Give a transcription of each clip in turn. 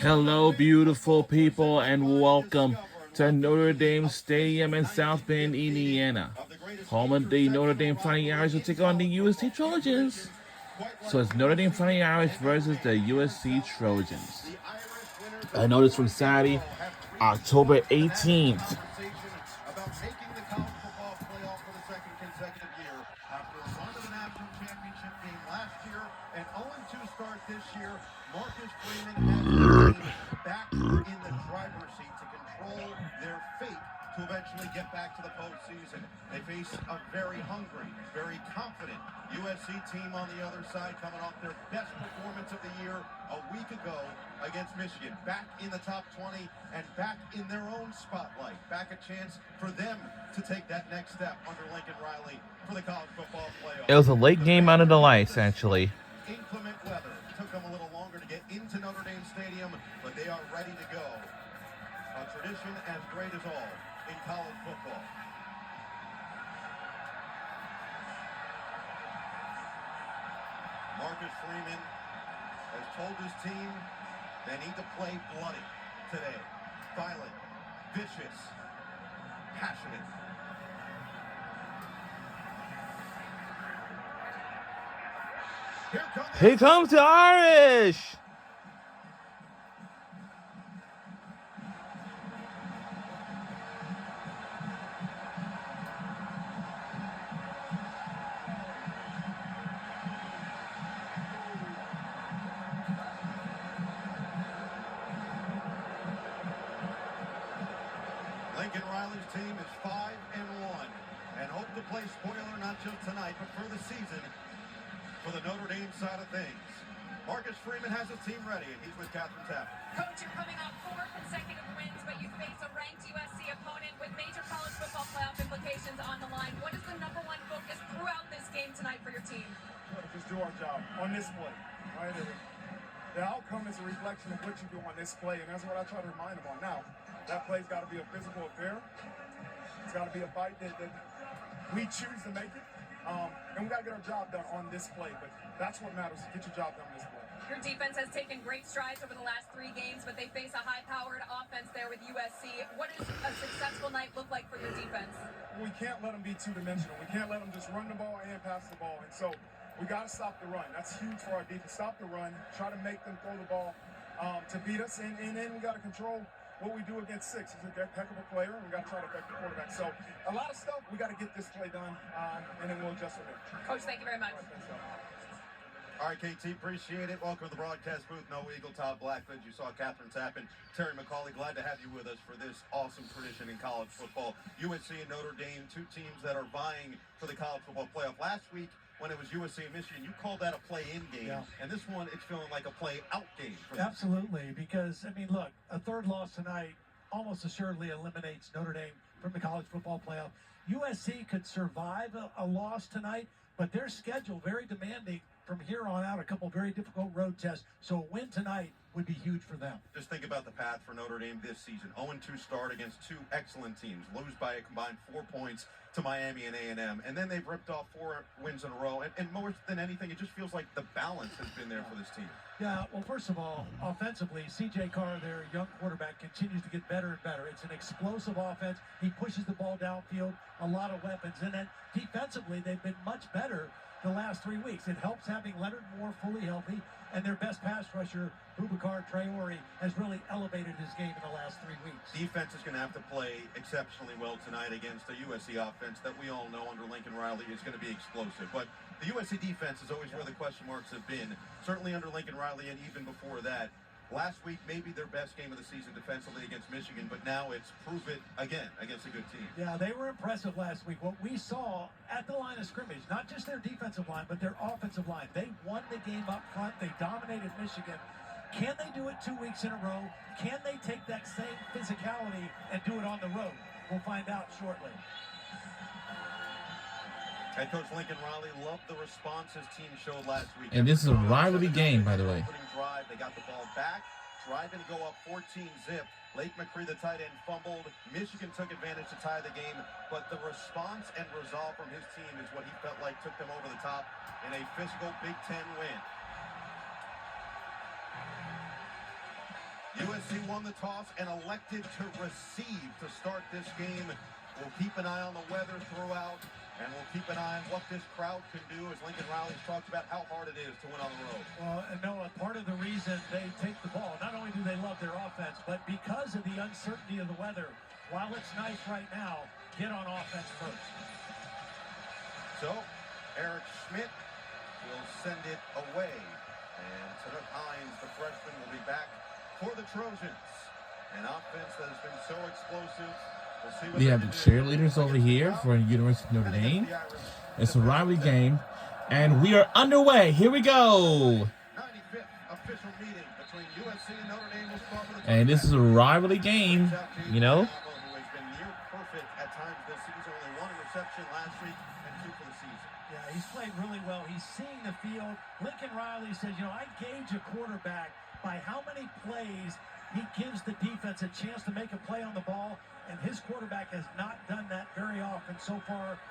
Hello, beautiful people, and welcome to Notre Dame Stadium in South Bend, Indiana. Home of the Notre Dame Fighting Irish will take on the USC Trojans. So it's Notre Dame Fighting Irish versus the USC Trojans. I noticed from Saturday, October 18th. Back in the driver's seat to control their fate to eventually get back to the postseason. They face a very hungry, very confident USC team on the other side, coming off their best performance of the year a week ago against Michigan. Back in the top 20 and back in their own spotlight. Back a chance for them to take that next step under Lincoln Riley for the college football playoff. It was a late game under the lights, actually. Inclement weather took them a little longer to get into Notre Dame Stadium, but they are ready to go. A tradition as great as all in college football. Marcus Freeman has told his team they need to play bloody today. Violent, vicious, passionate. Here comes the Irish! Lincoln Riley's team is 5-1 and hope to play spoiler not just tonight, but for the season for the Notre Dame side of things. Marcus Freeman has his team ready, and he's with Catherine Tappan. Coach, you're coming off 4 consecutive wins, but you face a ranked USC opponent with major college football playoff implications on the line. What is the number one focus throughout this game tonight for your team? Just do our job on this play, right? The outcome is a reflection of what you do on this play, and that's what I try to remind them on. Now, that play's got to be a physical affair. It's got to be a fight that we choose to make it. And we got to get our job done on this play, but that's what matters, get your job done on this play. Your defense has taken great strides over the last 3 games, but they face a high-powered offense there with USC. What does a successful night look like for your defense? We can't let them be two-dimensional. We can't let them just run the ball and pass the ball. And so we got to stop the run. That's huge for our defense. Stop the run, try to make them throw the ball to beat us, and then we got to control what we do against 6. He's a heck of a player, and we got to try to affect the quarterback. So a lot of stuff, we got to get this play done, and then we'll adjust from there. Coach, thank you very much. All right, KT, appreciate it. Welcome to the broadcast booth. No Eagle, Todd Blackledge. You saw Catherine Tappan, Terry McCauley. Glad to have you with us for this awesome tradition in college football. USC and Notre Dame, 2 teams that are vying for the college football playoff. Last week, when it was USC and Michigan, you called that a play-in game. Yeah. And this one, it's feeling like a play-out game. Absolutely, because, I mean, look, a third loss tonight almost assuredly eliminates Notre Dame from the college football playoff. USC could survive a loss tonight, but their schedule very demanding from here on out, a couple very difficult road tests. So a win tonight would be huge for them. Just think about the path for Notre Dame this season. 0-2 start against 2 excellent teams. Lose by a combined 4 points to Miami and A&M. And then they've ripped off 4 wins in a row. And more than anything, it just feels like the balance has been there for this team. Yeah, well, first of all, offensively, C.J. Carr, their young quarterback, continues to get better and better. It's an explosive offense. He pushes the ball downfield, a lot of weapons. And then defensively, they've been much better the last 3 weeks. It helps having Leonard Moore fully healthy, and their best pass rusher, Boubacar Traore, has really elevated his game in the last 3 weeks. Defense is going to have to play exceptionally well tonight against a USC offense that we all know under Lincoln Riley is going to be explosive. But the USC defense is always where the question marks have been, certainly under Lincoln Riley and even before that. Last week, maybe their best game of the season defensively against Michigan, but now it's prove it again against a good team. Yeah, they were impressive last week. What we saw at the line of scrimmage, not just their defensive line, but their offensive line. They won the game up front. They dominated Michigan. Can they do it 2 weeks in a row? Can they take that same physicality and do it on the road? We'll find out shortly. Head coach Lincoln Riley loved the response his team showed last week. And this is a rivalry game, by the way. Drive, they got the ball back, driving to go up 14-zip. Lake McCree, the tight end, fumbled. Michigan took advantage to tie the game, but the response and resolve from his team is what he felt like took them over the top in a physical Big Ten win. USC won the toss and elected to receive to start this game. We'll keep an eye on the weather throughout, and we'll keep an eye on what this crowd can do, as Lincoln Riley's talked about how hard it is to win on the road. Well, Noah, part of the reason they take the ball, not only do they love their offense, but because of the uncertainty of the weather, while it's nice right now, get on offense first. So, Eric Schmidt will send it away. And Tanuk Hines, the freshman, will be back for the Trojans. An offense that has been so explosive. We'll see what We have the cheerleaders over here for University of Notre Dame. It's a rivalry game, and we are underway. Here we go. 95th official meeting between USC and Notre Dame will start with a And this is a rivalry game, you know. who has been near perfect at times this season. Only one interception last week and 2 for the season. Yeah, he's played really well. He's seeing the field. Lincoln Riley says, you know, I gauge a quarterback by how many plays he gives the defense a chance to make a play on the ball, and his quarterback has not done that very often so far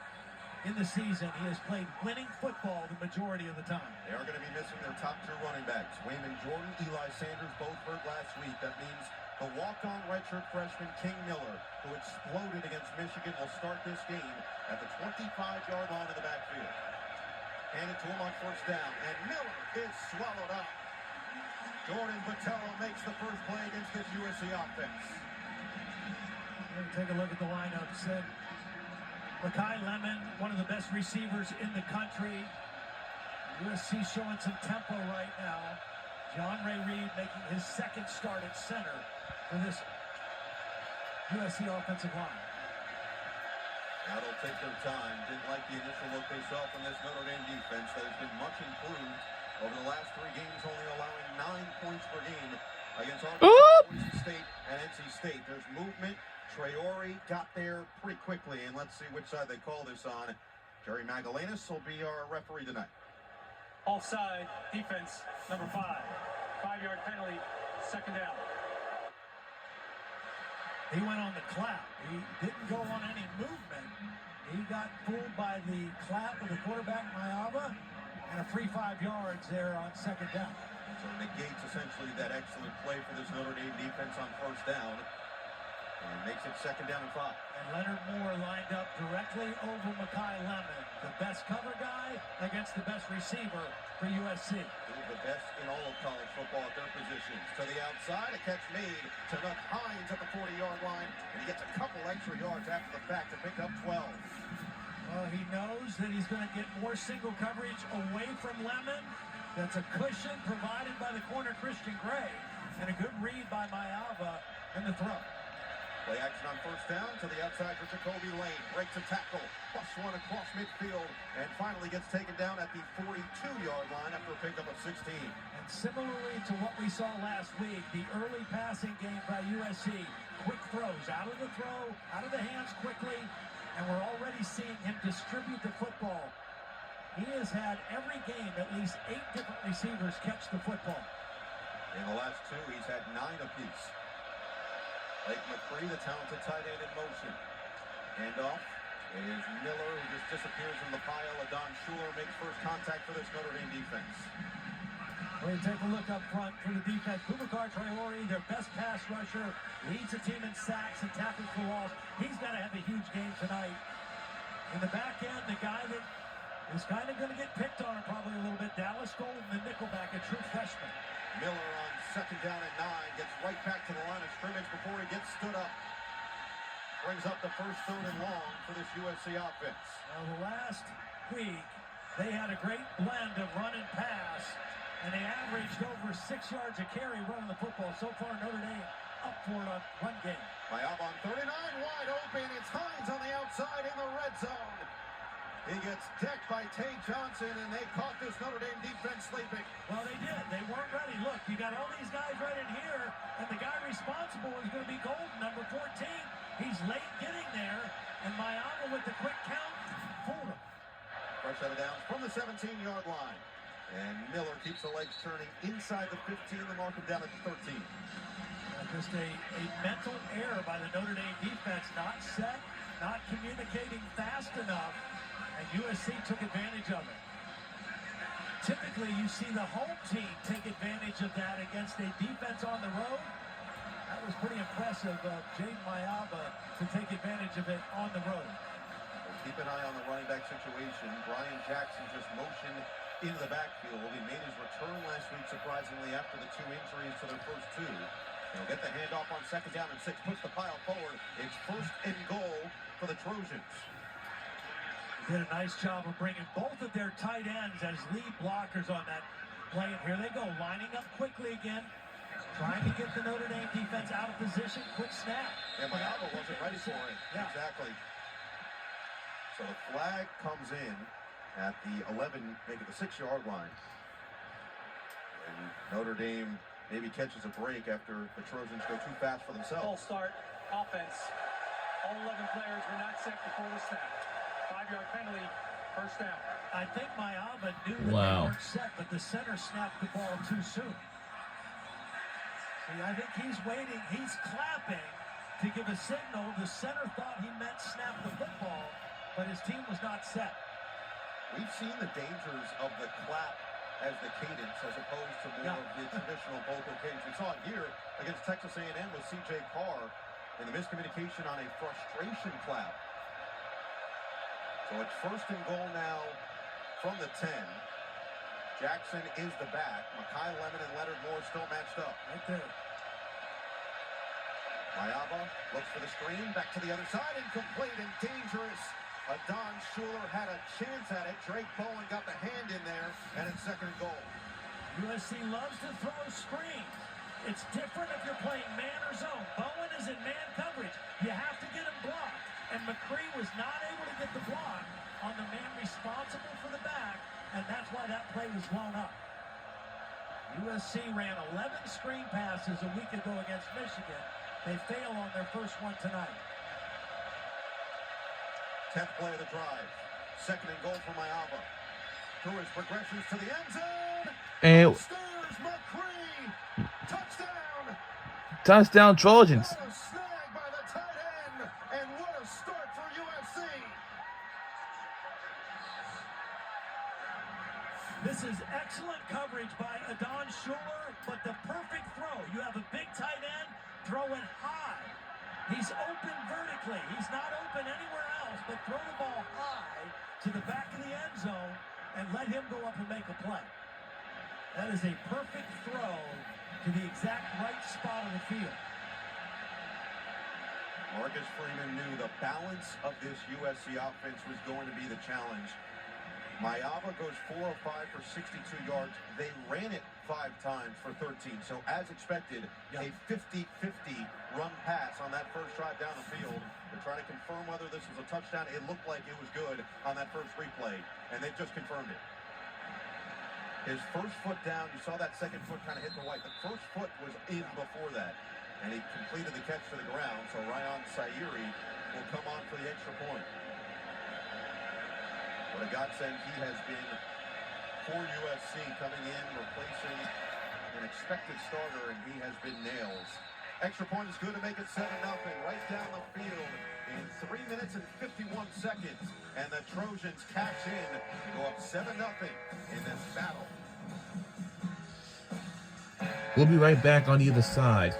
in the season. He has played winning football the majority of the time. They are going to be missing their top 2 running backs. Wayman Jordan, Eli Sanders, both hurt last week. That means the walk-on redshirt freshman King Miller, who exploded against Michigan, will start this game at the 25-yard line of the backfield. Hand it to him on first down, and Miller is swallowed up. Jordan Botello makes the first play against this USC offense. Take a look at the lineup. Said Makai Lemon, one of the best receivers in the country. USC showing some tempo right now. John Ray Reed making his second start at center for this USC offensive line. Now they'll take their time. Didn't like the initial look they saw from this Notre Dame defense that has been much improved over the last 3 games, only allowing 9 points per game against Arkansas State and NC State. There's movement. Traore got there pretty quickly, and let's see which side they call this on. Jerry Magalanis will be our referee tonight. Offside, defense, number 5. 5-yard penalty, second down. He went on the clap. He didn't go on any movement. He got fooled by the clap of the quarterback, Mayava, and a free 5 yards there on second down. So it negates essentially that excellent play for this Notre Dame defense on first down. And makes it second down and 5. And Leonard Moore lined up directly over Makai Lemon, the best cover guy against the best receiver for USC. Two of the best in all of college football at their positions. To the outside, a catch made to Tanuk Hines at the 40-yard line, and he gets a couple extra yards after the fact to pick up 12. Well, he knows that he's going to get more single coverage away from Lemon. That's a cushion provided by the corner Christian Gray, and a good read by Mayava in the throw. Play action on first down to the outside for Jacoby Lane. Breaks a tackle, busts one across midfield, and finally gets taken down at the 42-yard line after a pickup of 16. And similarly to what we saw last week, the early passing game by USC, quick throws, out of the throw, out of the hands quickly, and we're already seeing him distribute the football. He has had every game at least 8 different receivers catch the football. In the last 2, he's had 9 apiece. Blake McCree, the talented tight end in motion. Handoff is Miller, who just disappears from the pile. Adon Schuler makes first contact for this Notre Dame defense. Well, you take a look up front for the defense. Boubacar Traore, their best pass rusher, leads the team in sacks and tackles for loss. He's got to have a huge game tonight. In the back end, the guy that is kind of going to get picked on probably a little bit, Dallas Golden, the nickelback, a true freshman. Miller on second down and 9, gets right back to the line of scrimmage before he gets stood up. Brings up the first 3rd and long for this USC offense. Well, the last week, they had a great blend of run and pass, and they averaged over 6 yards a carry running the football. So far, Notre Dame up for it on run game. Mayava on 39, wide open. It's Hines on the outside in the red zone. He gets decked by Tay Johnson, and they caught this Notre Dame defense sleeping. Well, they did. They weren't ready. Look, you got all these guys right in here, and the guy responsible is going to be Golden, number 14. He's late getting there, and Mayava with the quick count fooled him. Fresh out of downs from the 17-yard line. And Miller keeps the legs turning inside the 15 to mark him down at the 13. Just a mental error by the Notre Dame defense, not set, not communicating fast enough. And USC took advantage of it. Typically, you see the home team take advantage of that against a defense on the road. That was pretty impressive of Jaden Mayaba to take advantage of it on the road. Well, keep an eye on the running back situation. Brian Jackson just motioned into the backfield. He made his return last week, surprisingly, after the 2 injuries to their first 2. He'll get the handoff on 2nd down and 6, puts the pile forward. It's 1st and goal for the Trojans. Did a nice job of bringing both of their tight ends as lead blockers on that play. And here they go, lining up quickly again, trying to get the Notre Dame defense out of position. Quick snap. Yeah, Mayaba wasn't ready for it. Yeah. Exactly. So the flag comes in at the 11, maybe the 6-yard line. And Notre Dame maybe catches a break after the Trojans go too fast for themselves. Full start offense. All 11 players were not set before the snap. 5-yard penalty, 1st down. I think Mayaba knew that Wow. they weren't set, but the center snapped the ball too soon. See, I think he's waiting. He's clapping to give a signal. The center thought he meant snap the football, but his team was not set. We've seen the dangers of the clap as the cadence as opposed to more of the traditional vocal cadence. We saw it here against Texas A&M with C.J. Carr and the miscommunication on a frustration clap. So it's 1st and goal now from the 10. Jackson is the back. Makai Lemon and Leonard Moore still matched up. Right there. Mayaba looks for the screen, back to the other side, incomplete and dangerous. Adon Schuler had a chance at it. Drake Bowen got the hand in there, and it's 2nd and goal. USC loves to throw screens. It's different if you're playing man or zone. Bowen is in man coverage. You have to get him blocked. And McCree was not able to get the block on the man responsible for the back, and that's why that play was blown up. USC ran 11 screen passes a week ago against Michigan. They fail on their first one tonight. 10th play of the drive. 2nd and goal for Mayaba. Through his progressions to the end zone. And Upstairs, McCree. Touchdown. touchdown Trojans. What a snag by the tight end. And what a start for USC. This is excellent coverage by Adon Schuler, but the perfect throw. You have a big tight end, throw it high. He's open vertically. He's not open anywhere else, but throw the ball high to the back of the end zone and let him go up and make a play. That is a perfect throw to the exact right spot on the field. Marcus Freeman knew the balance of this USC offense was going to be the challenge. Mayaba goes 4 of 5 for 62 yards. They ran it 5 times for 13. So as expected, a 50-50 run pass on that first drive down the field. They're trying to confirm whether this was a touchdown. It looked like it was good on that first replay, and they've just confirmed it. His first foot down, you saw that second foot kind of hit the white. The first foot was in before that, and he completed the catch to the ground. So Ryan Sayuri will come on for the extra point. What a godsend he has been for USC, coming in, replacing an expected starter, and he has been nails. Extra point is good to make it 7-0, right down the field in 3 minutes and 51 seconds. And the Trojans cash in to go up 7-0 in this battle. We'll be right back on the other side.